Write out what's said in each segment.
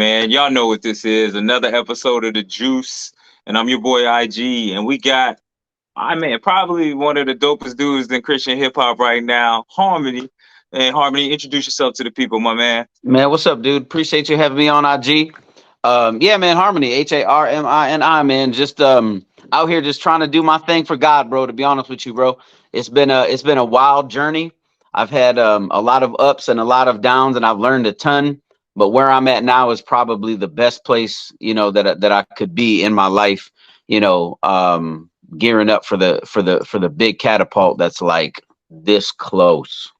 Man, y'all know what this is. Another episode of The Juice. And I'm your boy IG. And we got, I mean, probably one of the dopest dudes in Christian hip hop right now, Harmony. And Harmony, introduce yourself to the people, my man. Man, what's up, dude? Appreciate you having me on IG. Yeah, man, Harmony, Harmini, man. Just out here just trying to do my thing for God, bro. To be honest with you, bro. It's been a wild journey. I've had a lot of ups and a lot of downs, and I've learned a ton. But where I'm at now is probably the best place, that I could be in my life, gearing up for the big catapult that's like this close.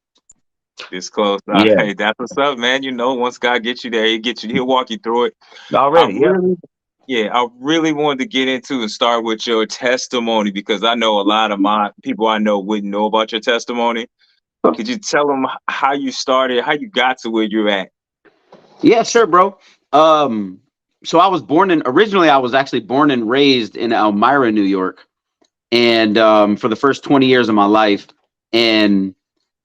This close. Yeah, Hey, that's what's up, man. You know, once God gets you there, he'll walk you through it. I already. Yeah. really, yeah, I really wanted to get into and start with your testimony because I know a lot of my people I know wouldn't know about your testimony. Could you tell them how you started, how you got to where you're at? Yeah, sure, bro. Um, so originally I was actually born and raised in Elmira, New York, and for the first 20 years of my life, and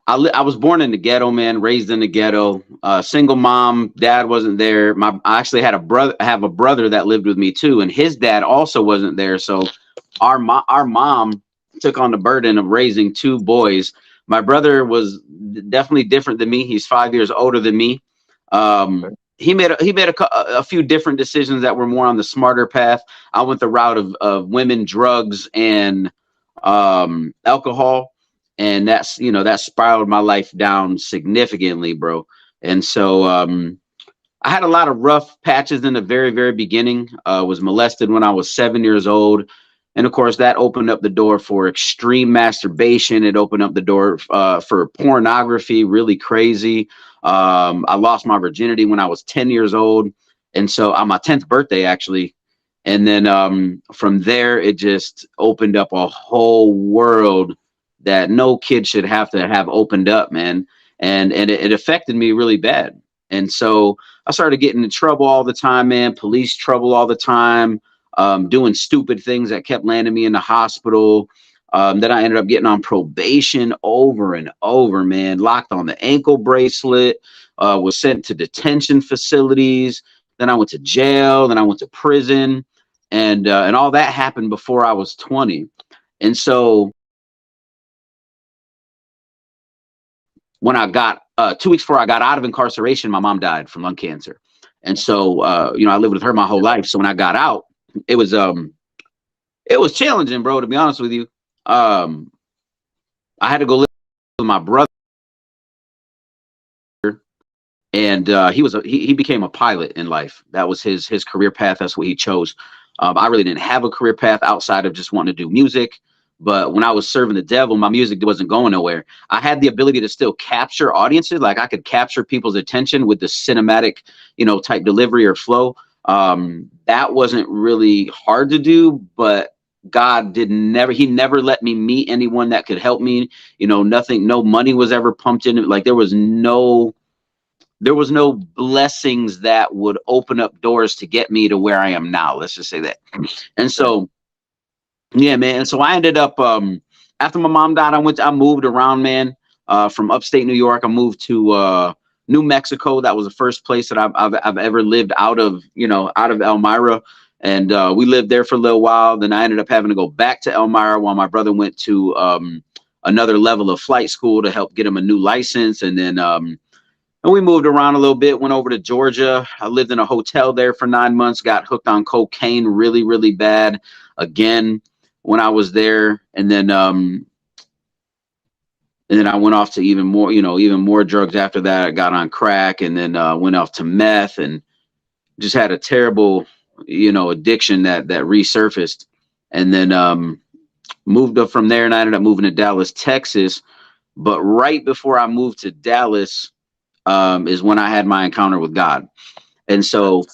I was born in the ghetto, man, raised in the ghetto. Single mom, dad wasn't there. I actually had a brother. I have a brother that lived with me too, and his dad also wasn't there. So our mom took on the burden of raising two boys. My brother was definitely different than me. He's 5 years older than me. He made a few different decisions that were more on the smarter path. I went the route of women, drugs, and alcohol, and that spiraled my life down significantly, bro. And so I had a lot of rough patches in the very, very beginning. Was molested when I was 7 years old. And of course, that opened up the door for extreme masturbation. It opened up the door for pornography, really crazy. I lost my virginity when I was 10 years old. And so on my 10th birthday, actually. And then from there, it just opened up a whole world that no kid should have to have opened up, man. And it affected me really bad. And so I started getting in trouble all the time, man. Police trouble all the time, doing stupid things that kept landing me in the hospital. Then I ended up getting on probation over and over, man. Locked on the ankle bracelet, was sent to detention facilities. Then I went to jail. Then I went to prison, and all that happened before I was 20. And so when I got 2 weeks before I got out of incarceration, my mom died from lung cancer. And so I lived with her my whole life. So when I got out, it was challenging, bro, to be honest with you. I had to go live with my brother, and he became a pilot in life. That was his career path. That's what he chose. I really didn't have a career path outside of just wanting to do music. But when I was serving the devil, my music wasn't going nowhere. I had the ability to still capture audiences. Like I could capture people's attention with the cinematic, type delivery or flow. That wasn't really hard to do, but he never let me meet anyone that could help me. Nothing, no money was ever pumped in. Like there was no blessings that would open up doors to get me to where I am now. Let's just say that. And so, yeah, man. And so I ended up, after my mom died, I moved around, man. From upstate New York, I moved to New Mexico. That was the first place that I've ever lived out of Elmira. And we lived there for a little while. Then I ended up having to go back to Elmira while my brother went to another level of flight school to help get him a new license. And then and we moved around a little bit, went over to Georgia. I lived in a hotel there for 9 months, got hooked on cocaine really, really bad again when I was there. And then I went off to even more drugs after that. I got on crack, and then went off to meth, and just had a terrible, addiction that resurfaced. And then moved up from there, and I ended up moving to Dallas, Texas. But right before I moved to Dallas, is when I had my encounter with God. And so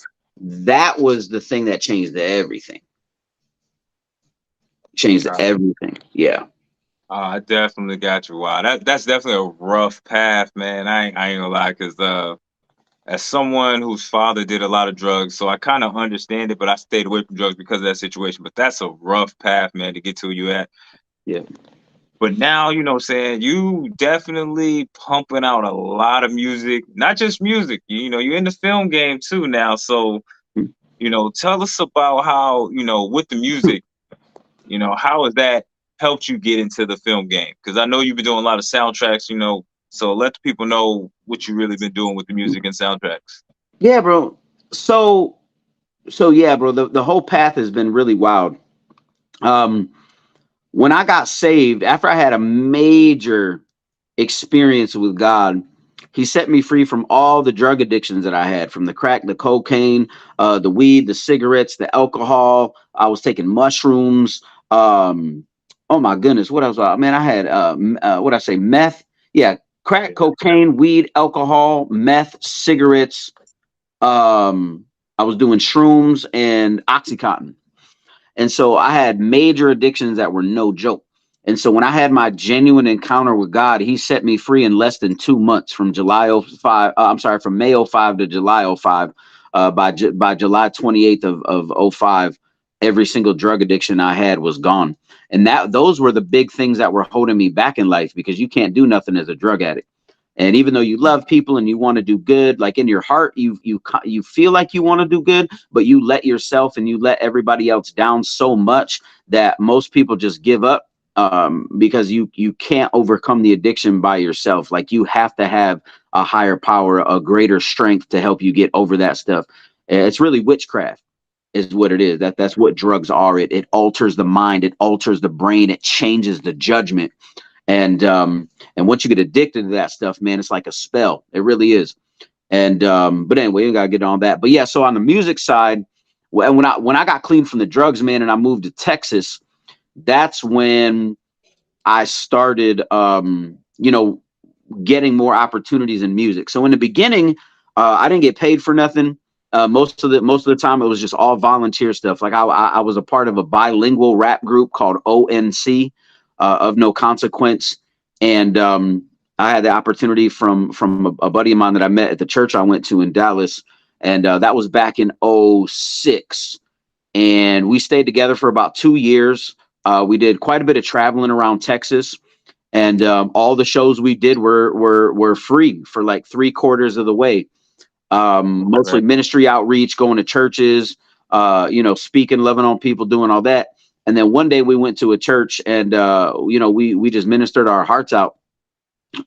that was the thing that changed everything. Yeah. I definitely got you. Wow, that's definitely a rough path, man. I ain't gonna lie, because as someone whose father did a lot of drugs, so I kind of understand it, but I stayed away from drugs because of that situation. But that's a rough path, man, to get to where you at. Yeah. But now, you know what I'm saying, you definitely pumping out a lot of music, not just music, you know, you're in the film game too now. So, you know, tell us about how, you know, with the music, you know, how has that helped you get into the film game? Because I know you've been doing a lot of soundtracks, you know, so let the people know what you really been doing with the music and soundtracks. Yeah, bro. So yeah, bro, the whole path has been really wild. Um, when I got saved, after I had a major experience with God, he set me free from all the drug addictions that I had, from the crack, the cocaine, the weed, the cigarettes, the alcohol. I was taking mushrooms. Oh my goodness, what else? Man, I had what I say, meth. Yeah, crack, cocaine, weed, alcohol, meth, cigarettes. I was doing shrooms and Oxycontin. And so I had major addictions that were no joke. And so when I had my genuine encounter with God, he set me free in less than 2 months, from July '05. I'm sorry, from May '05 to July '05. By July 28th of '05, every single drug addiction I had was gone. And those were the big things that were holding me back in life, because you can't do nothing as a drug addict. And even though you love people and you want to do good, like in your heart, you feel like you want to do good, but you let yourself and you let everybody else down so much that most people just give up, because you can't overcome the addiction by yourself. Like, you have to have a higher power, a greater strength to help you get over that stuff. It's really witchcraft is what it is. That's what drugs are. It alters the mind, it alters the brain, it changes the judgment. And once you get addicted to that stuff, man, it's like a spell. It really is. And but anyway, we gotta get on that. But yeah, so on the music side, when I got clean from the drugs, man, and I moved to Texas, that's when I started getting more opportunities in music. So in the beginning, I didn't get paid for nothing. Most of the time it was just all volunteer stuff. Like I was a part of a bilingual rap group called ONC, of No Consequence. And I had the opportunity from a buddy of mine that I met at the church I went to in Dallas. And that was back in '06. And we stayed together for about 2 years. We did quite a bit of traveling around Texas. And all the shows we did were free for like 3/4 of the way. Mostly Right. ministry outreach, going to churches, speaking, loving on people, doing all that. And then one day we went to a church, and we just ministered our hearts out.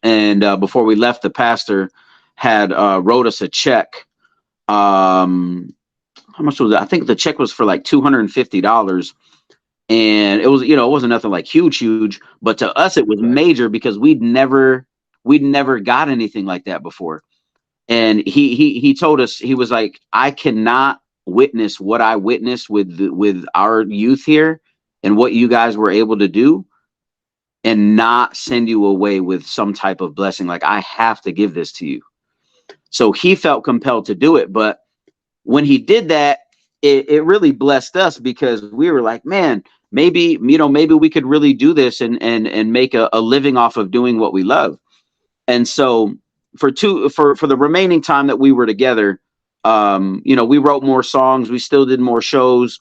And before we left, the pastor had wrote us a check. How much was it? I think the check was for like $250. And it was, it wasn't nothing like huge, but to us it was Right. major, because we'd never got anything like that before. And he told us, he was like, I cannot witness what I witnessed with our youth here and what you guys were able to do, and not send you away with some type of blessing. Like, I have to give this to you. So he felt compelled to do it. But when he did that, it really blessed us, because we were like, man, maybe we could really do this and make a living off of doing what we love. And so for the remaining time that we were together, we wrote more songs, we still did more shows,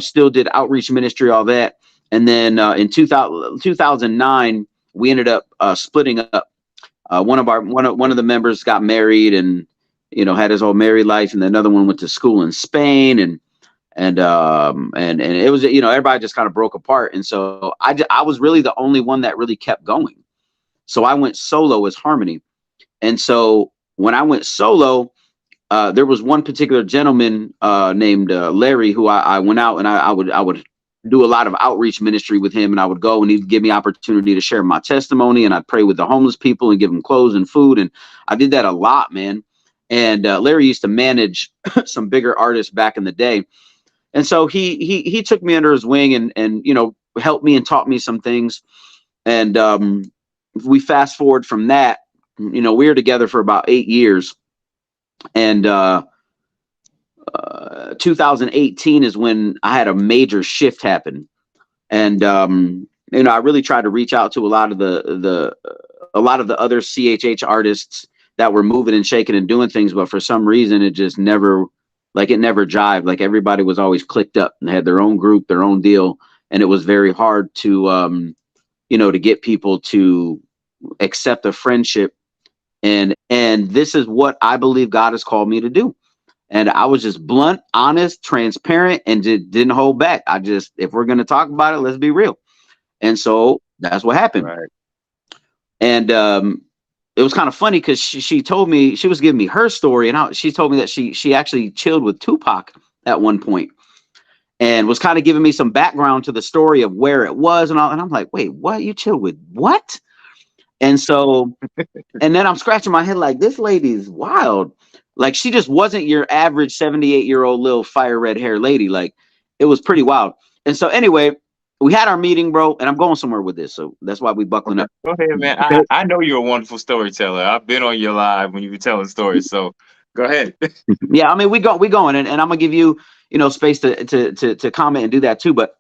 still did outreach ministry, all that. And then in 2009, we ended up splitting up. One of the members got married and had his whole married life, and another one went to school in Spain, and it was, everybody just kind of broke apart. And so I was really the only one that really kept going. So I went solo as Harmony. And so when I went solo, there was one particular gentleman named Larry, who I went out and I would do a lot of outreach ministry with him, and I would go and he'd give me opportunity to share my testimony, and I'd pray with the homeless people and give them clothes and food. And I did that a lot, man. And Larry used to manage some bigger artists back in the day. And so he took me under his wing and helped me and taught me some things. And we fast forward from that, we were together for about 8 years. And 2018 is when I had a major shift happen. And I really tried to reach out to a lot of the other CHH artists that were moving and shaking and doing things, but for some reason it just never jived. Like, everybody was always clicked up and had their own group, their own deal, and it was very hard to to get people to accept a friendship. And this is what I believe God has called me to do. And I was just blunt, honest, transparent, and didn't hold back. If we're going to talk about it, let's be real. And so that's what happened. Right. And it was kind of funny because she told me, she was giving me her story, and she told me that she actually chilled with Tupac at one point, and was kind of giving me some background to the story of where it was and all. And I'm like, wait, what? You chilled with what? And so, and then I'm scratching my head like, this lady's wild. Like, she just wasn't your average 78-year-old little fire red hair lady. Like, it was pretty wild. And so anyway, we had our meeting, bro, and I'm going somewhere with this. So that's why we buckling up. Go ahead, man. I know you're a wonderful storyteller. I've been on your live when you were telling stories. So go ahead. Yeah, I mean, we going, and I'm gonna give you, space to comment and do that too. But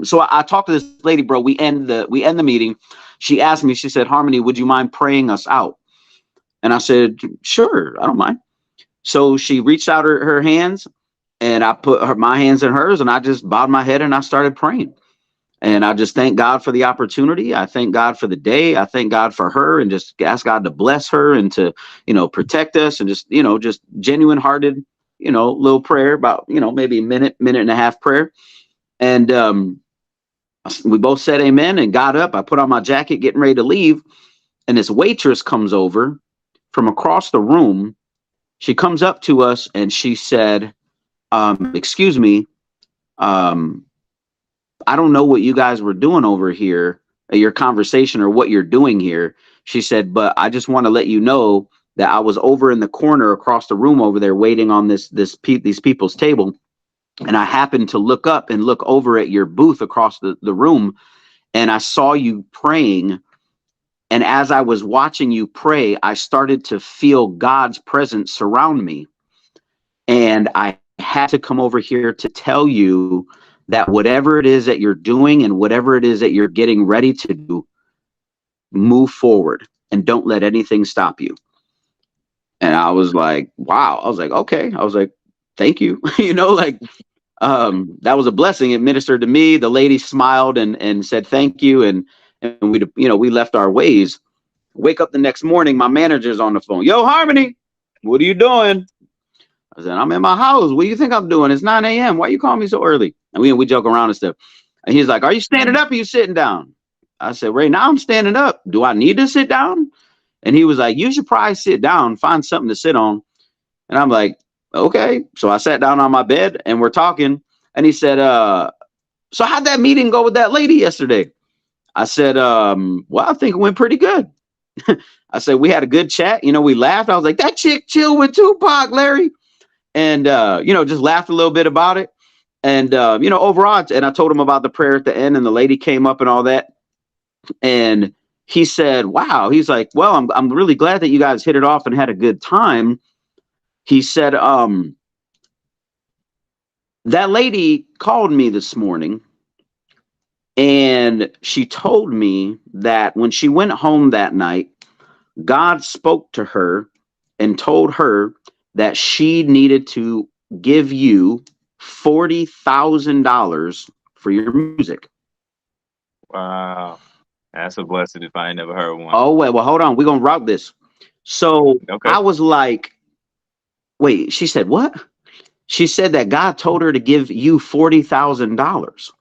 so I talked to this lady, bro. We end the meeting. She asked me, she said, Harmony, would you mind praying us out? And I said, sure, I don't mind. So she reached out her hands, and I put my hands in hers, and I just bowed my head and I started praying. And I just thank God for the opportunity. I thank God for the day. I thank God for her, and just ask God to bless her and to, protect us, and just genuine hearted, little prayer, about, maybe a minute and a half prayer. And we both said amen and got up. I put on my jacket, getting ready to leave. And this waitress comes over from across the room. She comes up to us and she said, excuse me, I don't know what you guys were doing over here, your conversation or what you're doing here. She said, but I just want to let you know that I was over in the corner across the room over there waiting on these people's table. And I happened to look up and look over at your booth across the room. And I saw you praying. And as I was watching you pray, I started to feel God's presence surround me. And I had to come over here to tell you that whatever it is that you're doing and whatever it is that you're getting ready to do, move forward and don't let anything stop you. And I was like, wow. I was like, okay. I was like, thank you. That was a blessing. It ministered to me. The lady smiled and said, thank you. And we left our ways. Wake up the next morning, my manager's on the phone. Yo, Harmony, what are you doing? I said, I'm in my house. What do you think I'm doing? It's 9 a.m. Why you calling me so early? And we joke around and stuff. And he's like, are you standing up or you sitting down? I said, right now I'm standing up. Do I need to sit down? And he was like, you should probably sit down, find something to sit on. And I'm like, okay. So I sat down on my bed and we're talking. And he said, so how'd that meeting go with that lady yesterday? I said, well, I think it went pretty good. I said, we had a good chat. We laughed. I was like, that chick chill with Tupac, Larry. And, just laughed a little bit about it. And, overall, and I told him about the prayer at the end, and the lady came up and all that. And he said, wow. He's like, well, I'm really glad that you guys hit it off and had a good time. He said, that lady called me this morning, and she told me that when she went home that night, God spoke to her and told her that she needed to give you $40,000 for your music. Wow. That's a blessing if I ain't never heard one. Oh, well, hold on. We're going to route this. So okay. I was like, wait, she said, what? She said that God told her to give you $40,000,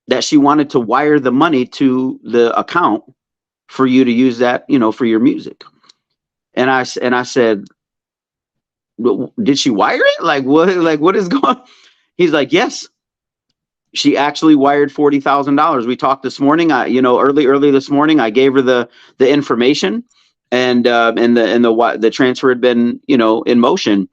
that she wanted to wire the money to the account for you to use that, for your music. And I said, did she wire it? Like what is going on? He's like, yes, she actually wired $40,000. We talked this morning. Early this morning, I gave her the information, and the transfer had been, in motion.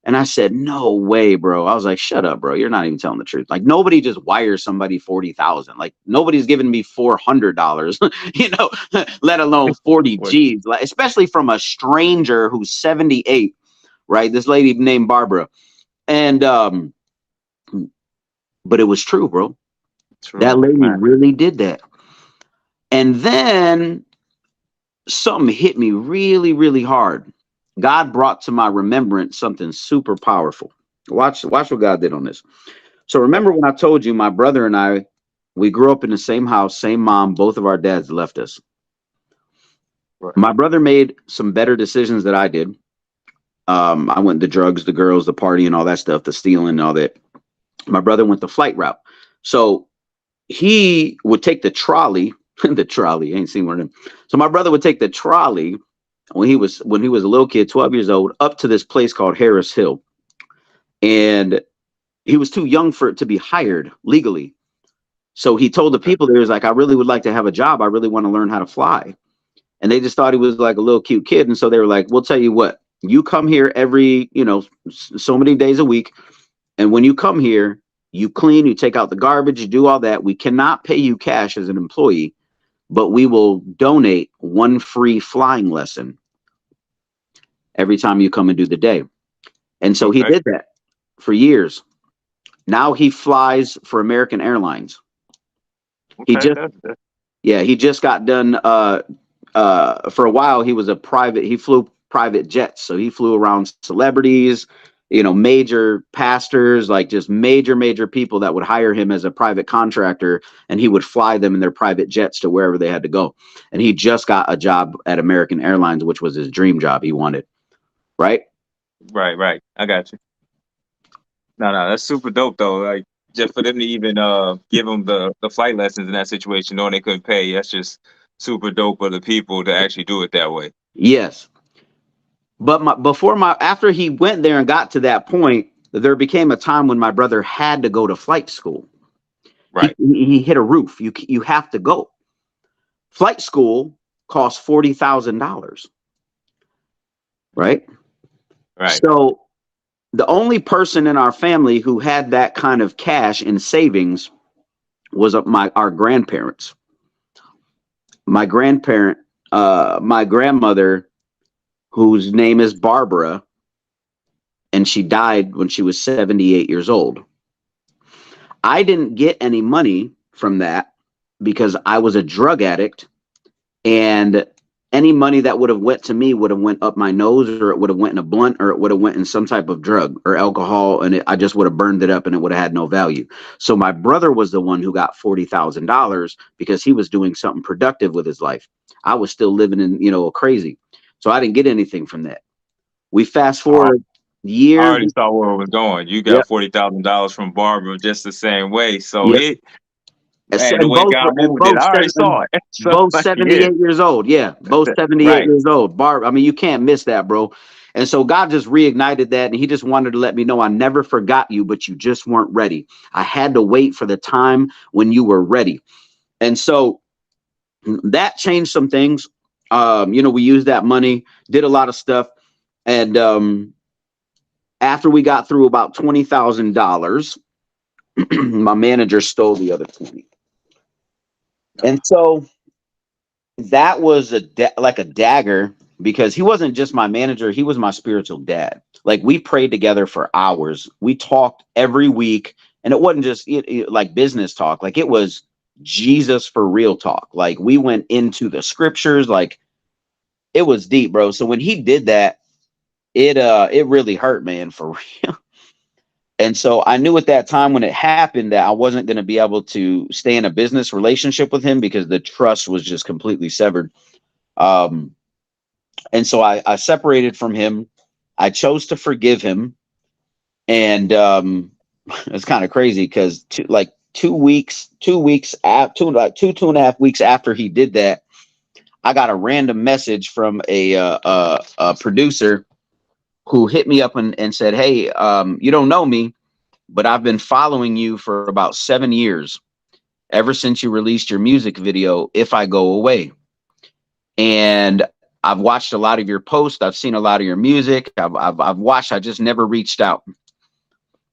And I said, no way, bro. I was like, shut up, bro. You're not even telling the truth. Like, nobody just wires somebody 40,000. Like, nobody's giving me $400, let alone 40 G's, like, especially from a stranger who's 78, right? This lady named Barbara. And, but it was true, bro. True. That lady really did that. And then something hit me really, really hard. God brought to my remembrance something super powerful. Watch what God did on this. So remember when I told you my brother and I We grew up in the same house, same mom. Both of our dads left us. Right. My brother made some better decisions than I did. I went the drugs, the girls, the party, and all that stuff, the stealing, and all that. My brother went the flight route. So he would take the trolley, the trolley, I ain't seen one of them. So my brother would take the trolley when he was a little kid, 12 years old, up to this place called Harris Hill. And he was too young for it to be hired legally. So he told the people there, was like, I really would like to have a job. I really want to learn how to fly. And they just thought he was like a little cute kid. And so they were like, we'll tell you what, you come here every, so many days a week. And when you come here, you clean, you take out the garbage, you do all that. We cannot pay you cash as an employee, but we will donate one free flying lesson every time you come and do the day. And so he did that for years. Now he flies for American Airlines. He just got done. For a while, he flew private jets. So he flew around celebrities, major pastors, like just major people that would hire him as a private contractor, and he would fly them in their private jets to wherever they had to go. And he just got a job at American Airlines, which was his dream job he wanted. Right. I got you. No, that's super dope though. Like, just for them to even give them the flight lessons in that situation, knowing they couldn't pay, that's just super dope for the people to actually do it that way. Yes. But after he went there and got to that point, there became a time when my brother had to go to flight school. Right. He hit a roof. You have to go. Flight school costs $40,000. Right. So the only person in our family who had that kind of cash in savings was our grandparents. My grandmother, whose name is Barbara, and she died when she was 78 years old. I didn't get any money from that because I was a drug addict, and any money that would have went to me would have went up my nose, or it would have went in a blunt, or it would have went in some type of drug or alcohol, and I just would have burned it up and it would have had no value. So my brother was the one who got $40,000 because he was doing something productive with his life. I was still living in, crazy. So I didn't get anything from that. We fast forward years. I already saw where it was going. You got $40,000 from Barbara just the same way. So the way God moved it, I already saw it. So, both 78 years old. Yeah, both 78 years old. Barb, I mean, you can't miss that, bro. And so God just reignited that, and he just wanted to let me know, I never forgot you, but you just weren't ready. I had to wait for the time when you were ready. And so that changed some things. We used that money, did a lot of stuff. And after we got through about $20,000, my manager stole the other 20. And so that was like a dagger, because he wasn't just my manager. He was my spiritual dad. Like, we prayed together for hours. We talked every week, and it wasn't just like business talk. Like, it was Jesus for real talk. Like, we went into the scriptures, like it was deep, bro. So when he did that, it really hurt, man, for real. And so I knew at that time when it happened that I wasn't going to be able to stay in a business relationship with him, because the trust was just completely severed. And so I separated from him. I chose to forgive him. And it's kind of crazy, because 2 weeks after, 2.5 weeks after he did that, I got a random message from a producer who hit me up and said, hey, you don't know me, but I've been following you for about 7 years, ever since you released your music video, If I Go Away. And I've watched a lot of your posts. I've seen a lot of your music. I've watched, I just never reached out.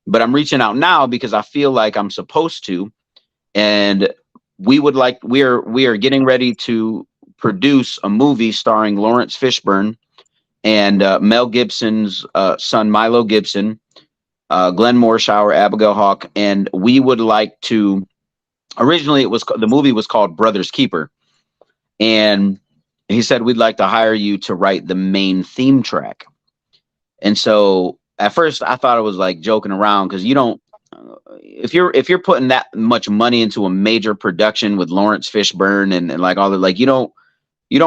But I'm reaching out now because I feel like I'm supposed to. And we are getting ready to produce a movie starring Lawrence Fishburne and Mel Gibson's son, Milo Gibson, Glenn Morshower, Abigail Hawk. And we would like to, originally the movie was called Brother's Keeper. And he said, we'd like to hire you to write the main theme track. And so at first I thought it was like joking around, because if you're putting that much money into a major production with Lawrence Fishburne and like all the, like, you don't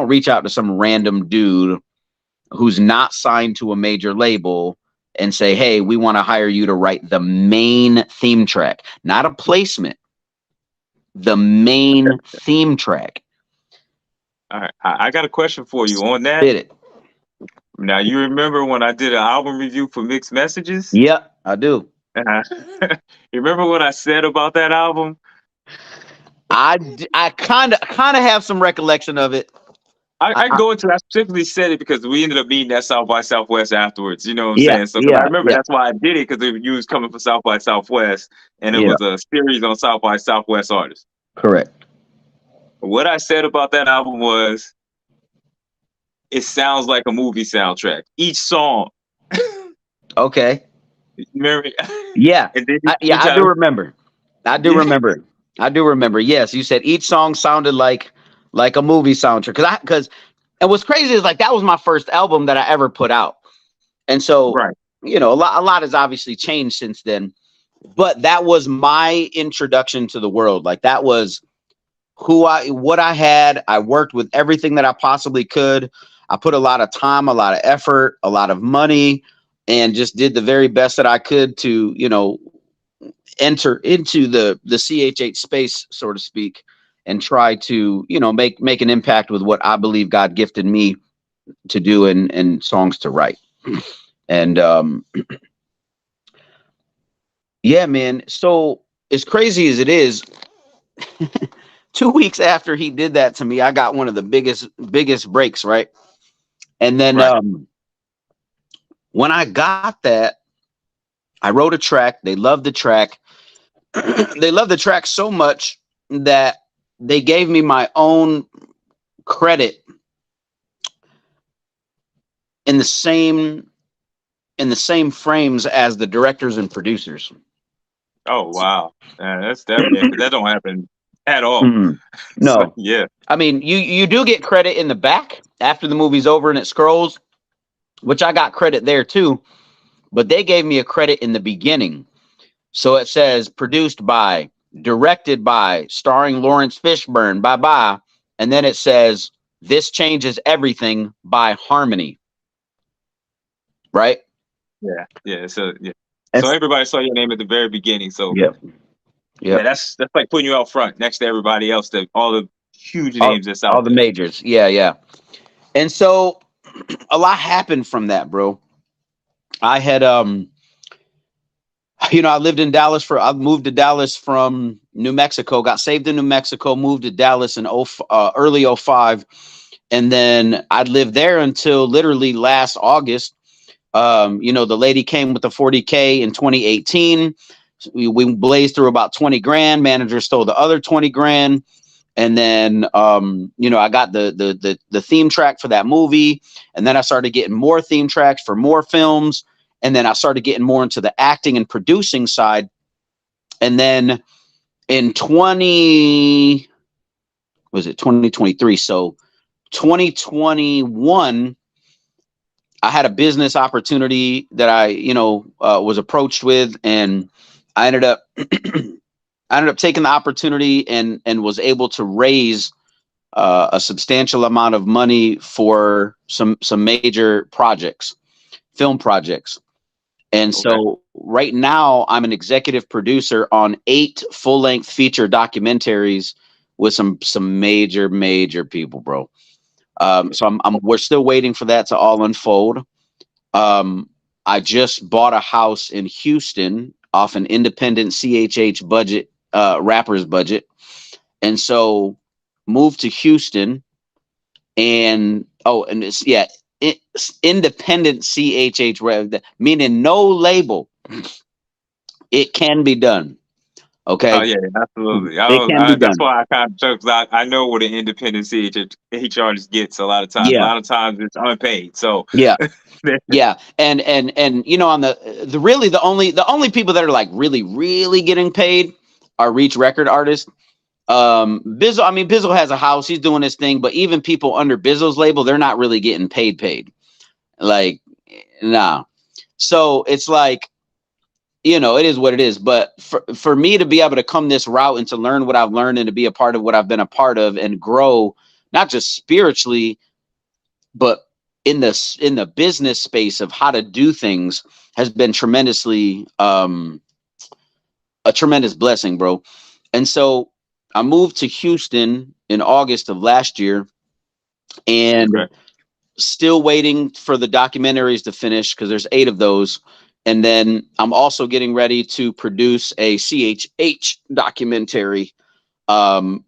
reach out to some random dude who's not signed to a major label and say, hey, we want to hire you to write the main theme track, not a placement, the main theme track. All right, I got a question for you on that. Hit it. Now, you remember when I did an album review for Mixed Messages? Yep, I do. You remember what I said about that album? I kind of have some recollection of it. I go into, I specifically said it because we ended up meeting at South by Southwest afterwards. You know what I'm Yeah, saying? So yeah, I remember yeah. that's why I did it, because you was coming from South by Southwest, and it Yeah. was a series on South by Southwest artists. Correct. What I said about that album was, it sounds like a movie soundtrack. Each song. Okay. Remember? Yeah. And then I do remember. I do remember. I do remember. Yes, you said each song sounded like a movie soundtrack. Because and what's crazy is, like, that was my first album that I ever put out, and so Right. you know, a lot has obviously changed since then. But that was my introduction to the world. Like, that was what I had. I worked with everything that I possibly could. I put a lot of time, a lot of effort, a lot of money, and just did the very best that I could to, you know, enter into the CHH space, so to speak, and try to, you know, make an impact with what I believe God gifted me to do and songs to write. And yeah, man. So as crazy as it is, 2 weeks after he did that to me, I got one of the biggest breaks, right? And then when I got that, I wrote a track. They loved the track. They loved the track so much that they gave me my own credit in the same frames as the directors and producers. Oh wow, that's definitely, that don't happen at all. Mm-hmm. No, So, yeah. I mean, you do get credit in the back after the movie's over and it scrolls, which I got credit there too. But they gave me a credit in the beginning, so it says produced by, directed by, starring Lawrence Fishburne, bye, and then it says this changes everything by Harmony. Right? Yeah. So so everybody saw your name at the very beginning. So yeah, that's like putting you out front next to everybody else, that all the huge names that's out all the there. majors. Yeah. And so a lot happened from that, bro. I had you know, I moved to Dallas from New Mexico, got saved in New Mexico, moved to Dallas in early 05. And then I'd lived there until literally last August. You know, the lady came with the 40K in 2018. We blazed through about 20 grand. Manager stole the other 20 grand. And then, you know, I got the theme track for that movie. And then I started getting more theme tracks for more films. And then I started getting more into the acting and producing side. And then in 2023? So 2021, I had a business opportunity that I, you know, was approached with, and I ended up taking the opportunity and was able to raise a substantial amount of money for some major projects, film projects. And so right now I'm an executive producer on 8 full-length feature documentaries with some major people, bro. So we're still waiting for that to all unfold. I just bought a house in Houston off an independent CHH budget, rapper's budget. And so moved to Houston, and it's independent CHH, meaning no label. It can be done. Okay. Oh yeah, absolutely. That's why I kind of joke, 'cause I know what an independent CHH artist gets a lot of times. Yeah. A lot of times it's unpaid. So yeah. And you know, on the only people that are like really getting paid are Reach record artists. Bizzle has a house, he's doing his thing, but even people under Bizzle's label, they're not really getting paid. Like, nah. So it's like, you know, it is what it is. But for me to be able to come this route and to learn what I've learned and to be a part of what I've been a part of and grow, not just spiritually, but in the business space of how to do things, has been tremendously a tremendous blessing, bro. And so I moved to Houston in August of last year, and Okay. still waiting for the documentaries to finish because there's 8 of those. And then I'm also getting ready to produce a CHH documentary. Um,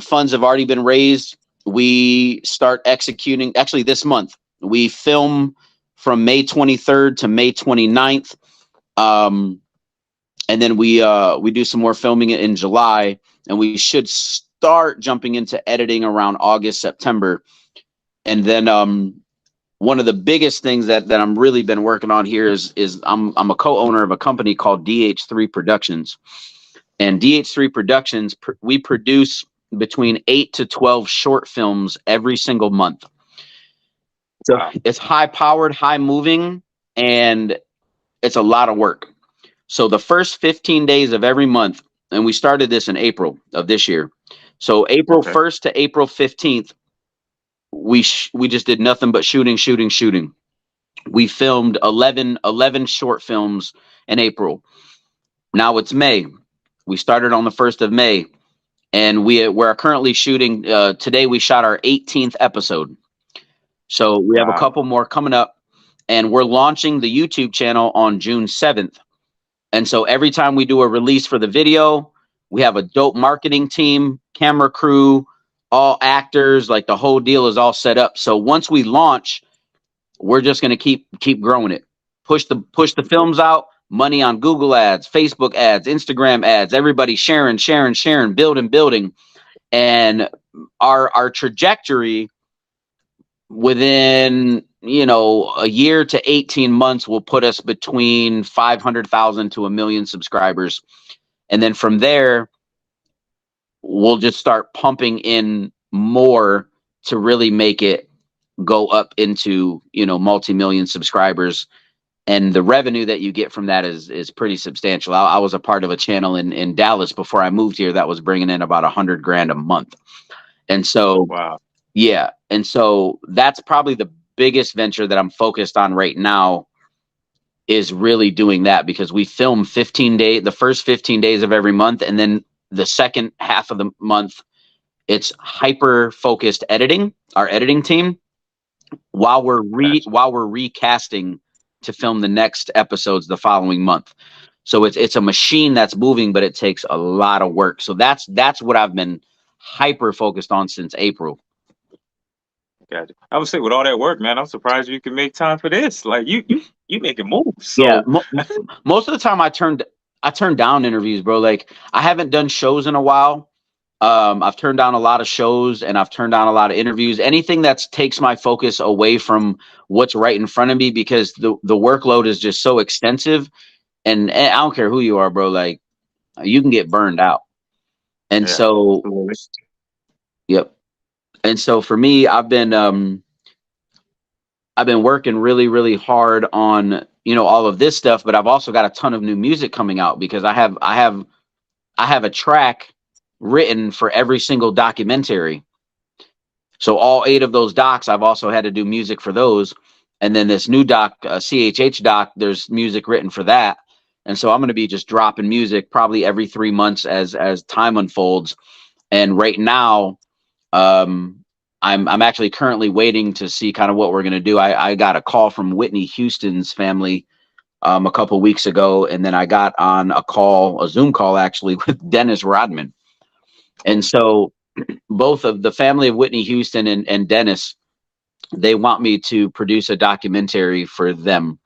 Funds have already been raised. We start executing actually this month. We film from May 23rd to May 29th. And then we do some more filming in July, and we should start jumping into editing around August, September. And then one of the biggest things that I'm really been working on here is I'm a co-owner of a company called DH3 Productions. And DH3 Productions, we produce between 8 to 12 short films every single month. So it's high powered, high moving, and it's a lot of work. So the first 15 days of every month, and we started this in April of this year. So April 1st to April 15th, we just did nothing but shooting. We filmed 11 short films in April. Now it's May. We started on the 1st of May, and we're currently shooting. Today we shot our 18th episode. So we have a couple more coming up, and we're launching the YouTube channel on June 7th. And so every time we do a release for the video, we have a dope marketing team, camera crew, all actors, like the whole deal is all set up. So once we launch, we're just going to keep growing it. Push the films out, money on Google ads, Facebook ads, Instagram ads, everybody sharing, building. And our trajectory within, you know, a year to 18 months will put us between 500,000 to 1 million subscribers. And then from there, we'll just start pumping in more to really make it go up into, you know, multi-million subscribers. And the revenue that you get from that is pretty substantial. I was a part of a channel in Dallas before I moved here that was bringing in about $100,000 a month. And so, yeah. And so that's probably the biggest venture that I'm focused on right now, is really doing that, because we film the first 15 days of every month. And then the second half of the month, it's hyper focused editing, our editing team, while we're recasting to film the next episodes the following month. So it's a machine that's moving, but it takes a lot of work. So that's what I've been hyper focused on since April. Gotcha. I would say with all that work, man, I'm surprised you can make time for this. Like you making moves. So. Yeah, most of the time I turned down interviews, bro. Like I haven't done shows in a while. I've turned down a lot of shows, and I've turned down a lot of interviews. Anything that takes my focus away from what's right in front of me, because the workload is just so extensive. And I don't care who you are, bro. Like you can get burned out. And so, absolutely. Yep. And so for me, I've been working really, really hard on, you know, all of this stuff, but I've also got a ton of new music coming out, because I have a track written for every single documentary. So all 8 of those docs, I've also had to do music for those. And then this new doc, CHH doc, there's music written for that. And so I'm going to be just dropping music probably every 3 months as time unfolds. And right now, I'm actually currently waiting to see kind of what we're going to do. I got a call from Whitney Houston's family a couple of weeks ago, and then I got on a Zoom call actually with Dennis Rodman. And so both of the family of Whitney Houston and Dennis, they want me to produce a documentary for them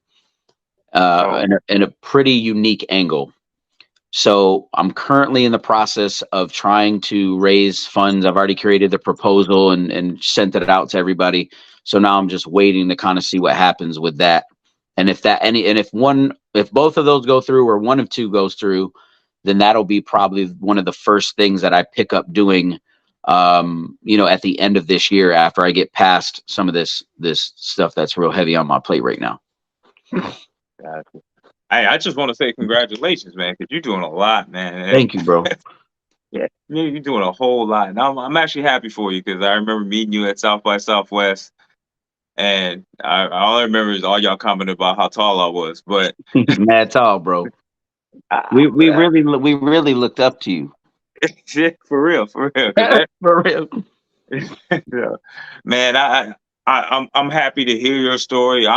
in a pretty unique angle. So I'm currently in the process of trying to raise funds. I've already created the proposal and sent it out to everybody. So now I'm just waiting to kind of see what happens with that. And if both of those go through, or one of 2 goes through, then that'll be probably one of the first things that I pick up doing, you know, at the end of this year, after I get past some of this stuff that's real heavy on my plate right now. Gotcha. I just want to say congratulations, man, because you're doing a lot, man. Thank you, bro. Yeah, you're doing a whole lot, and I'm actually happy for you because I remember meeting you at South by Southwest, and all I remember is all y'all commented about how tall I was, but Mad tall, bro. I, We really looked up to you. yeah, for real, because For real. yeah. Man, I'm happy to hear your story.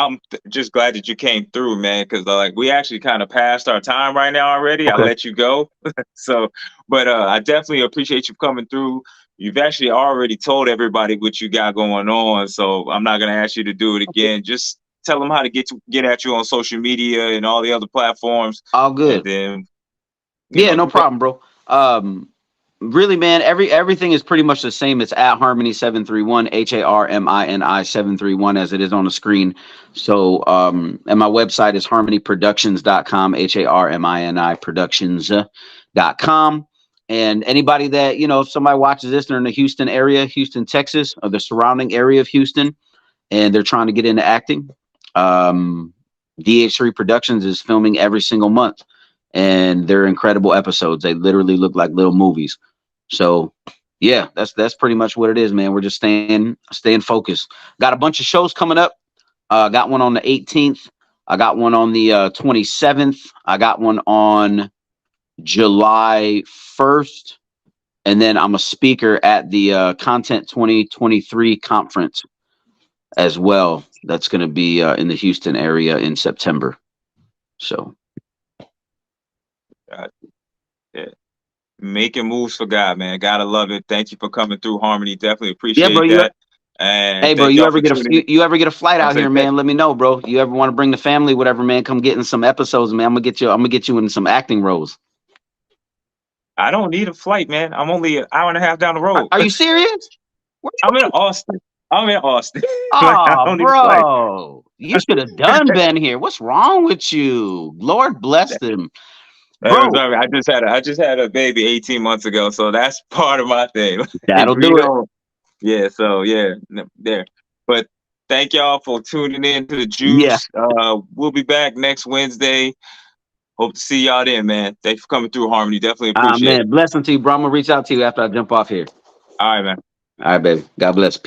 Just glad that you came through, man, because like we actually kind of passed our time right now already. I Okay. let you go, so but I definitely appreciate you coming through. You've actually already told everybody what you got going on, so I'm not gonna ask you to do it again. Just tell them how to get at you on social media and all the other platforms, All and good. then Yeah, no go. problem, bro. Really, man, everything is pretty much the same. It's at Harmony 731, HARMINI 731, as it is on the screen. So, and my website is harmonyproductions.com, HARMINI productions.com. And anybody that, if somebody watches this, they're in the Houston area, Houston, Texas, or the surrounding area of Houston, and they're trying to get into acting, DH3 Productions is filming every single month, and they're incredible episodes. They literally look like little movies. So yeah, that's pretty much what it is, man. We're just staying focused. Got a bunch of shows coming up. Got one on the 18th. I got one on the 27th. I got one on July 1st. And then I'm a speaker at the Content 2023 conference as well. That's going to be in the Houston area in September. So Yeah. Making moves for God, man. Gotta love it. Thank you for coming through, Harmony. Definitely yeah, bro. appreciate that. And Hey, bro. thank You y'all ever for get a tuning in. you ever get a flight I out say here, that. man? Let me know, bro. You ever want to bring the family, whatever, man? Come get in some episodes, man. I'm gonna get you in some acting roles. I don't need a flight, man. I'm only an hour and a half down the Are, road. are you serious? Where I'm in you? Austin. I'm in Austin. Like, I Oh, don't need a flight. bro. You should have done been here. What's wrong with you? Lord bless them, bro. I just had a baby 18 months ago, so that's part of my thing. Like, That'll we do it. don't. Yeah. So yeah, there. But thank y'all for tuning in to the Yeah. Juice. We'll be back next Wednesday. Hope to see y'all then, man. Thanks for coming through, Harmony. Definitely appreciate it. Man. Blessing to you, bro. I'm gonna reach out to you after I jump off here. All right, man. All right, baby. God bless. Peace.